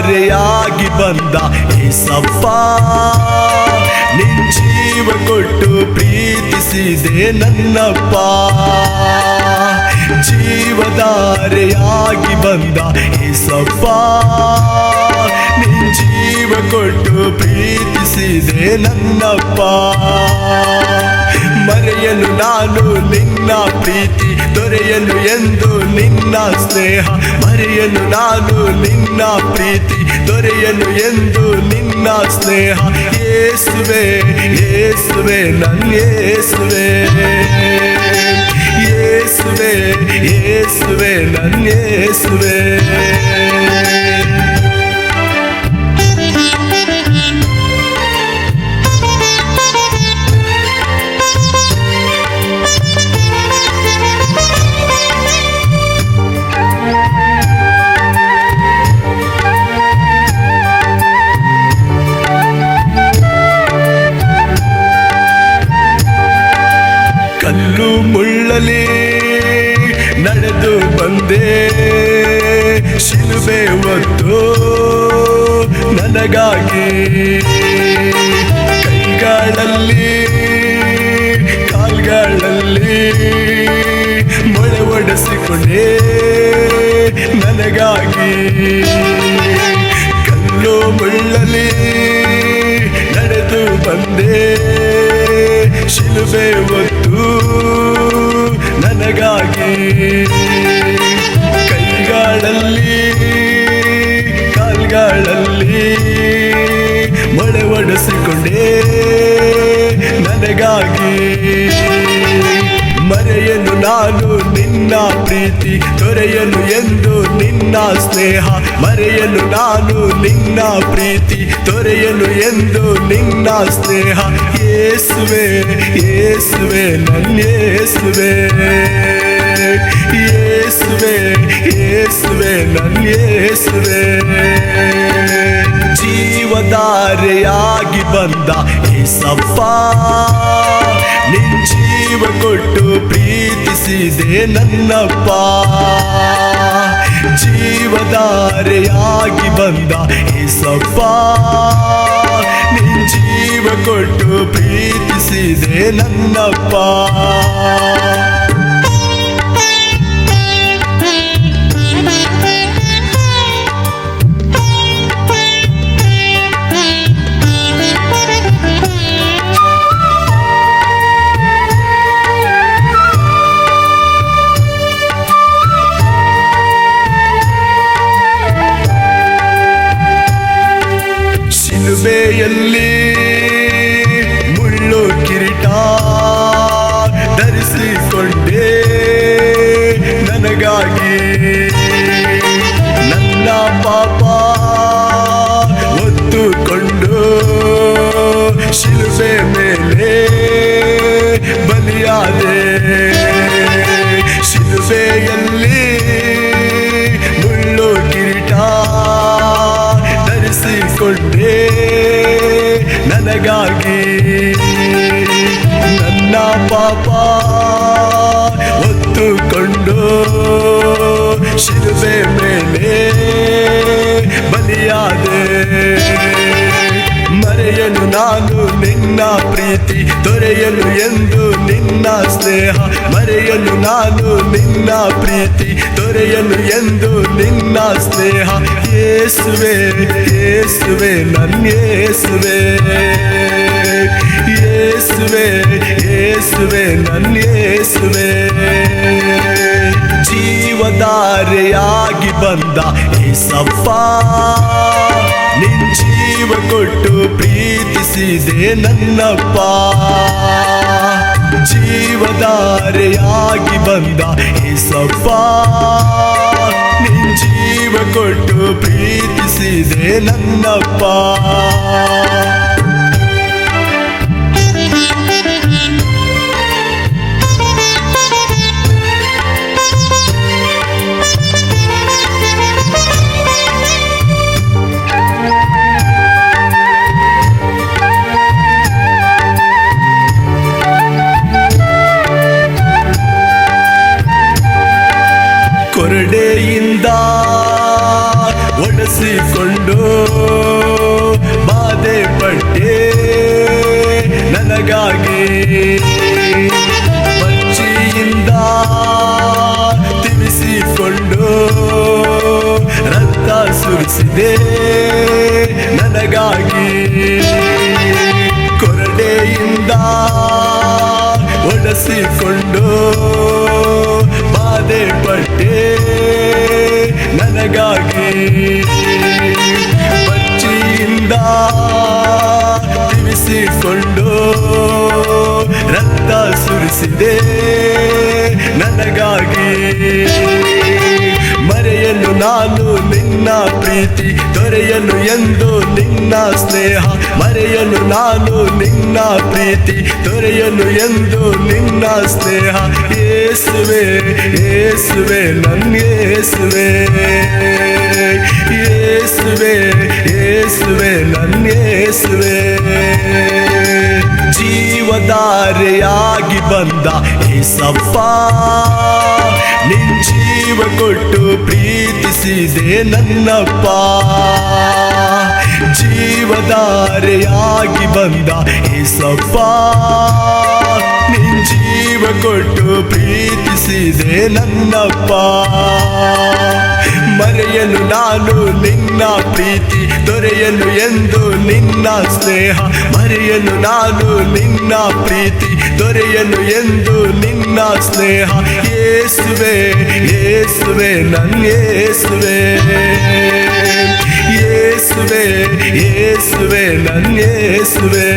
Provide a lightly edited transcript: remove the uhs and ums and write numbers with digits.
ಜೀವದಾರೆಯಾಗಿ ಬಂದ ಏಸಪ್ಪ, ನಿನ್ ಜೀವ ಕೊಟ್ಟು ಪ್ರೀತಿಸಿದೆ ನನ್ನಪ್ಪ. ಜೀವದಾರೆಯಾಗಿ ಬಂದ ಏಸಪ್ಪ, ನಿನ್ ಜೀವ ಕೊಟ್ಟು ಪ್ರೀತಿಸಿದೆ ನನ್ನಪ್ಪ. ಮರೆಯಲು ನಾನು ನಿನ್ನ ಪ್ರೀತಿ, ದೊರೆಯಲು ಎಂದು ನಿನ್ನ ಸ್ನೇಹ. ಮರೆಯಲು ನಾನು ನಿನ್ನ ಪ್ರೀತಿ, ದೊರೆಯಲು ಎಂದು ನಿನ್ನ ಸ್ನೇಹ. ಯೇಸುವೆ ಯೇಸುವೆ ನನ್ನ ಯೇಸುವೆ, ಯೇಸುವೆ ಯೇಸುವೆ ನನ್ನ ಯೇಸುವೆ. ಕಲ್ಲು ಮುಳ್ಳಲಿ ನಡೆದು ಬಂದೆ, ಶಿಲುಬೆ ಹೊತ್ತು ನನಗಾಗಿ. ಕೈಗಳಲ್ಲಿ ಕಾಲ್ಗಳಲ್ಲಿ ಮೊಳೆ ಒಡೆಸಿಕೊಂಡೆ ನನಗಾಗಿ. ಕಲ್ಲು ಮುಳ್ಳಲಿ ನಡೆದು ಬಂದೆ, ಶಿಲುಬೆ ಹೊತ್ತು ನನಗಾಗಿ. ಕೈಗಳಲ್ಲಿ ಕಾಲ್ಗಳಲ್ಲಿ ಮೊಳೆ ಒಡೆಸಿಕೊಂಡೆ ನನಗಾಗಿ. ಮರೆಯಲು ನಾನು ನಿನ್ನ ಪ್ರೀತಿ, ದೊರೆಯಲು ಎಂದು ನಿನ್ನ ಸ್ನೇಹ. ಮರೆಯಲು ನಾನು ನಿನ್ನ ಪ್ರೀತಿ, ದೊರೆಯಲು ಎಂದು ನಿನ್ನ ಸ್ನೇಹ. ಯೇಸುವೆ ಯೇಸುವೆ ನನ್ನ ಯೇಸುವೆ, ಯೇಸುವೆ ಯೇಸುವೆ ನನ್ನ ಯೇಸುವೆ. ಜೀವದಾರೆಯಾಗಿ ಬಂದ ಏಸಪ್ಪ, ನಿನ್ ಜೀವ ಕೊಟ್ಟು ಪ್ರೀತಿಸಿದೆ ನನ್ನಪ್ಪ. ಜೀವದಾರೆಯಾಗಿ ಬಂದ ಏಸಪ್ಪ, ನಿನ್ ಜೀವ ಕೊಟ್ಟು ಪ್ರೀತಿಸಿದೆ ನನ್ನಪ್ಪ. ಶಿಲುಬೆಯಲ್ಲಿ ಮುಳ್ಳು ಕಿರೀಟ ಧರಿಸಿಕೊಂಡೆ ನನಗಾಗಿ. ನನ್ನ ಪಾಪ ಹೊತ್ತುಕೊಂಡು ಶಿಲುಬೆ ಮೇಲೆ ಬಲಿಯಾದೆ. ಶಿಲುಬೆಯಲ್ಲಿ ಮುಳ್ಳು ಕಿರೀಟ ಧರಿಸಿಕೊಂಡೆ ನನಗಾಗಿ. ನನ್ನ ಪಾಪ ಹೊತ್ತುಕೊಂಡು ಶಿಲುಬೆ ಮೇಲೆ ಬಲಿಯಾದೆ. ಮರೆಯಲು ನಾನು ನಿನ್ನ ಪ್ರೀತಿ, ದೊರೆಯಲು ಎಂದು ನಿನ್ನ ಸ್ನೇಹ. ಮರೆಯಲು ನಾನು ನಿನ್ನ ಪ್ರೀತಿ, ದೊರೆಯಲು ಎಂದು ನಿನ್ನ ಸ್ನೇಹ. ಯೇಸುವೆ ಯೇಸುವೆ ನನ್ನ ಯೇಸುವೆ, ಯೇಸುವೆ ಯೇಸುವೆ ನನ್ನ ಯೇಸುವೆ. ಜೀವದಾರೆಯಾಗಿ ಬಂದ ಏಸಪ್ಪ, ನಿನ್ ಜೀವ ಕೊಟ್ಟು ಪ್ರೀತಿಸಿದೆ ನನ್ನಪ್ಪ. ಜೀವದಾರೆಯಾಗಿ ಬಂದ ಏಸಪ್ಪ, ನಿನ್ ಜೀವ ಕೊಟ್ಟು ಪ್ರೀತಿಸಿದೆ ನನ್ನಪ್ಪ. ಕೊರಡೆಯಿಂದ ಒಡೆಸಿಕೊಂಡು ಬಚ್ಚಿಯಿಂದ ತಿವಿಸಿಕೊಂಡು ರಕ್ತ ಸುರಿಸಿದೆ ನನಗಾಗಿ. ಕೊರಡೆಯಿಂದ ಒಡೆಸಿಕೊಂಡು ಬಾಧೆ ಪಟ್ಟೆ ನನಗಾಗಿ. ಬಚ್ಚಿಯಿಂದ ತಿವಿಸಿಕೊಂಡು ರಕ್ತ ಸುರಿಸಿದೆ ನನಗಾಗಿ. ಮರೆಯಲು ನಾನು ನಿನ್ನ ಪ್ರೀತಿ, ದೊರೆಯಲು ಎಂದು ನಿನ್ನ ಸ್ನೇಹ. ಮರೆಯಲು ನಾನು ನಿನ್ನ ಪ್ರೀತಿ, ದೊರೆಯಲು ಎಂದು ನಿನ್ನ ಸ್ನೇಹ. ಯೇಸುವೆ ಯೇಸುವೆ ನನ್ನ ಯೇಸುವೆ, ಯೇಸುವೆ ಯೇಸುವೆ ನನ್ನ ಯೇಸುವೆ. ಜೀವಧಾರೆಯಾಗಿ ಬಂದ ಏಸಪ್ಪ, ನಿನ್ ಜೀವ ಕೊಟ್ಟು ಪ್ರೀತಿಸಿದೆ ನನ್ನಪ್ಪ. ಜೀವಧಾರೆಯಾಗಿ ಬಂದ ಏಸಪ್ಪ, ನಿನ್ ಜೀವ ಕೊಟ್ಟು ಪ್ರೀತಿಸಿದೆ ನನ್ನಪ್ಪ. ಮರೆಯಲು ನಾನು ನಿನ್ನ ಪ್ರೀತಿ, ದೊರೆಯಲು ಎಂದು ನಿನ್ನ ಸ್ನೇಹ. ಮರೆಯಲು ನಾನು ನಿನ್ನ ಪ್ರೀತಿ, ದೊರೆಯಲು ಎಂದು ನಿನ್ನ ಸ್ನೇಹ. ಯೇಸುವೆ ಯೇಸುವೆ ನನ್ನ ಯೇಸುವೆ, ಯೇಸುವೆ ಯೇಸುವೆ ನನ್ನ ಯೇಸುವೆ.